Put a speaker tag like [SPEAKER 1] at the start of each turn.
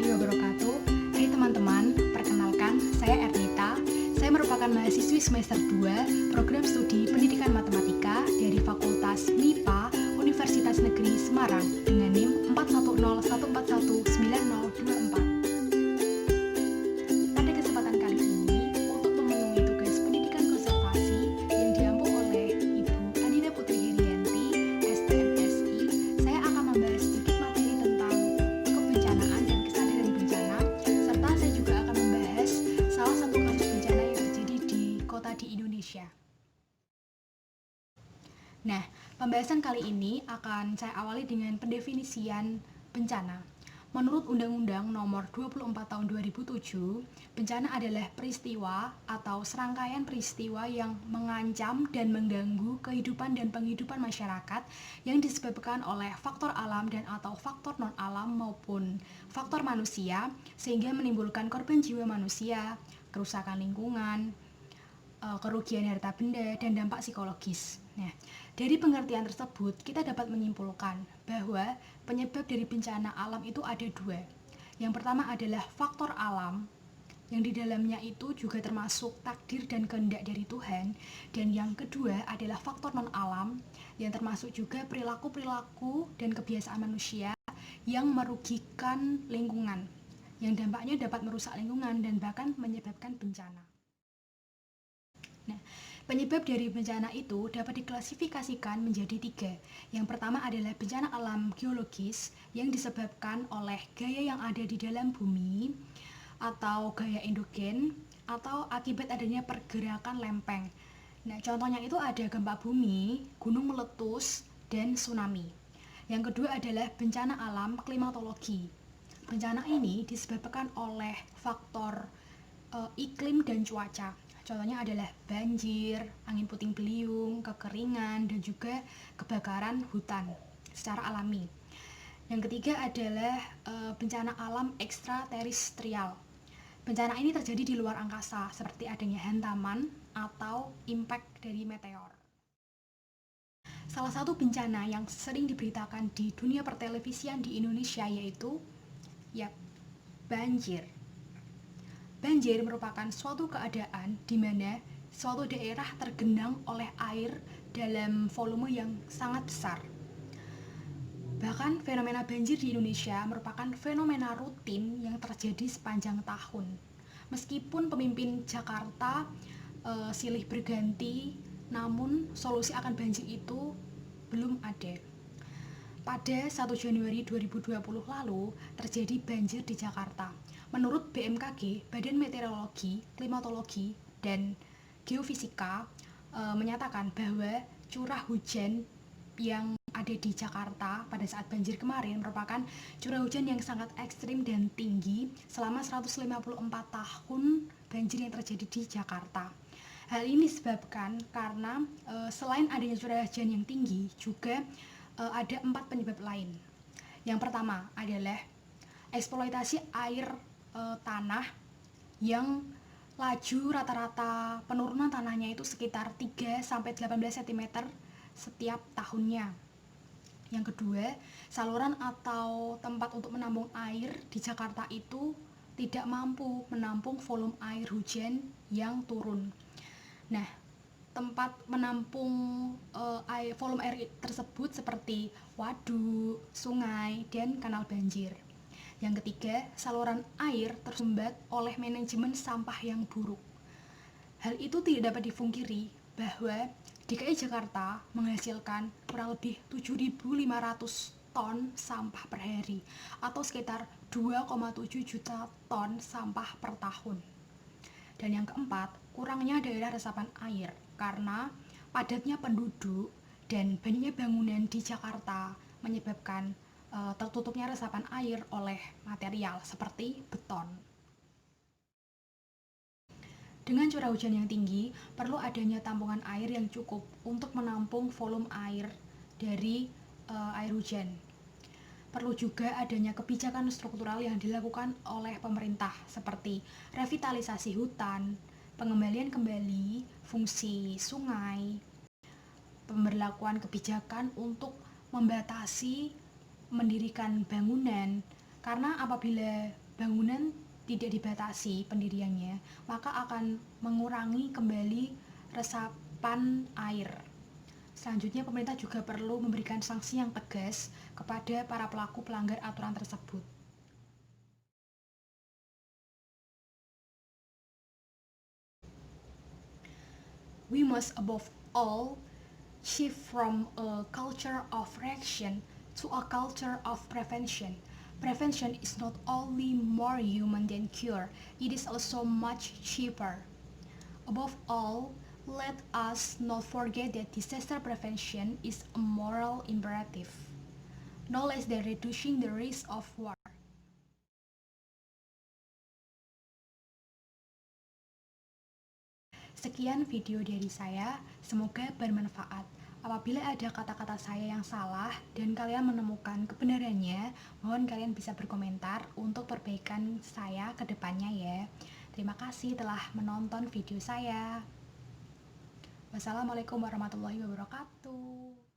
[SPEAKER 1] warahmatullahi wabarakatuh. Hai teman-teman, perkenalkan saya Ernita. Saya merupakan mahasiswi semester 2 program studi Pendidikan Matematika dari Fakultas MIPA Universitas Negeri Semarang dengan NIM 4101419024. Pada kesempatan kali ini, untuk memenuhi tugas pendidikan konservasi yang diampu oleh Ibu Adina Putri Herianti, STMSI, saya akan membahas sedikit materi tentang kebencanaan dan kesadaran bencana, serta saya juga akan membahas salah satu kasus bencana yang terjadi di kota di Indonesia. Nah, pembahasan kali ini akan saya awali dengan pendefinisian bencana. Menurut Undang-Undang Nomor 24 Tahun 2007, bencana adalah peristiwa atau serangkaian peristiwa yang mengancam dan mengganggu kehidupan dan penghidupan masyarakat yang disebabkan oleh faktor alam dan atau faktor non-alam maupun faktor manusia sehingga menimbulkan korban jiwa manusia, kerusakan lingkungan, kerugian harta benda, dan dampak psikologis. Nah, dari pengertian tersebut, kita dapat menyimpulkan bahwa penyebab dari bencana alam itu ada dua. Yang pertama adalah faktor alam, yang di dalamnya itu juga termasuk takdir dan kehendak dari Tuhan. Dan yang kedua adalah faktor non-alam, yang termasuk juga perilaku-perilaku dan kebiasaan manusia yang merugikan lingkungan, yang dampaknya dapat merusak lingkungan dan bahkan menyebabkan bencana. Nah, penyebab dari bencana itu dapat diklasifikasikan menjadi tiga. Yang pertama adalah bencana alam geologis yang disebabkan oleh gaya yang ada di dalam bumi atau gaya endogen atau akibat adanya pergerakan lempeng. Nah, contohnya itu ada gempa bumi, gunung meletus, dan tsunami. Yang kedua adalah bencana alam klimatologi. Bencana ini disebabkan oleh faktor iklim dan cuaca. Contohnya adalah banjir, angin puting beliung, kekeringan, dan juga kebakaran hutan secara alami. Yang ketiga adalah bencana alam ekstraterestrial. Bencana ini terjadi di luar angkasa, seperti adanya hantaman atau impact dari meteor. Salah satu bencana yang sering diberitakan di dunia pertelevisian di Indonesia yaitu banjir. Banjir merupakan suatu keadaan di mana suatu daerah tergenang oleh air dalam volume yang sangat besar. Bahkan fenomena banjir di Indonesia merupakan fenomena rutin yang terjadi sepanjang tahun. Meskipun pemimpin Jakarta silih berganti, namun solusi akan banjir itu belum ada. Pada 1 Januari 2020 lalu terjadi banjir di Jakarta. Menurut BMKG, Badan Meteorologi, Klimatologi, dan Geofisika menyatakan bahwa curah hujan yang ada di Jakarta pada saat banjir kemarin merupakan curah hujan yang sangat ekstrim dan tinggi selama 154 tahun banjir yang terjadi di Jakarta. Hal ini disebabkan karena selain adanya curah hujan yang tinggi, juga ada 4 penyebab lain. Yang pertama adalah eksploitasi air tanah yang laju rata-rata penurunan tanahnya itu sekitar 3-18 cm setiap tahunnya. Yang kedua, saluran atau tempat untuk menampung air di Jakarta itu tidak mampu menampung volume air hujan yang turun. Nah, tempat menampung volume air tersebut seperti waduk, sungai, dan kanal banjir. Yang ketiga, saluran air tersumbat oleh manajemen sampah yang buruk. Hal itu tidak dapat dipungkiri bahwa DKI Jakarta menghasilkan kurang lebih 7.500 ton sampah per hari atau sekitar 2,7 juta ton sampah per tahun. Dan yang keempat, kurangnya daerah resapan air karena padatnya penduduk dan banyaknya bangunan di Jakarta menyebabkan tertutupnya resapan air oleh material seperti beton. Dengan curah hujan yang tinggi, perlu adanya tampungan air yang cukup untuk menampung volume air dari air hujan. Perlu juga adanya kebijakan struktural yang dilakukan oleh pemerintah seperti revitalisasi hutan, pengembalian kembali fungsi sungai, pemberlakuan kebijakan untuk membatasi mendirikan bangunan, karena apabila bangunan tidak dibatasi pendiriannya, maka akan mengurangi kembali resapan air. Selanjutnya, pemerintah juga perlu memberikan sanksi yang tegas kepada para pelaku pelanggar aturan tersebut. We must above all shift from a culture of reaction to a culture of prevention. Prevention is not only more human than cure, it is also much cheaper. Above all, let us not forget that disaster prevention is a moral imperative, no less than reducing the risk of war. Sekian video dari saya, semoga bermanfaat. Apabila ada kata-kata saya yang salah dan kalian menemukan kebenarannya, mohon kalian bisa berkomentar untuk perbaikan saya ke depannya ya. Terima kasih telah menonton video saya. Wassalamualaikum warahmatullahi wabarakatuh.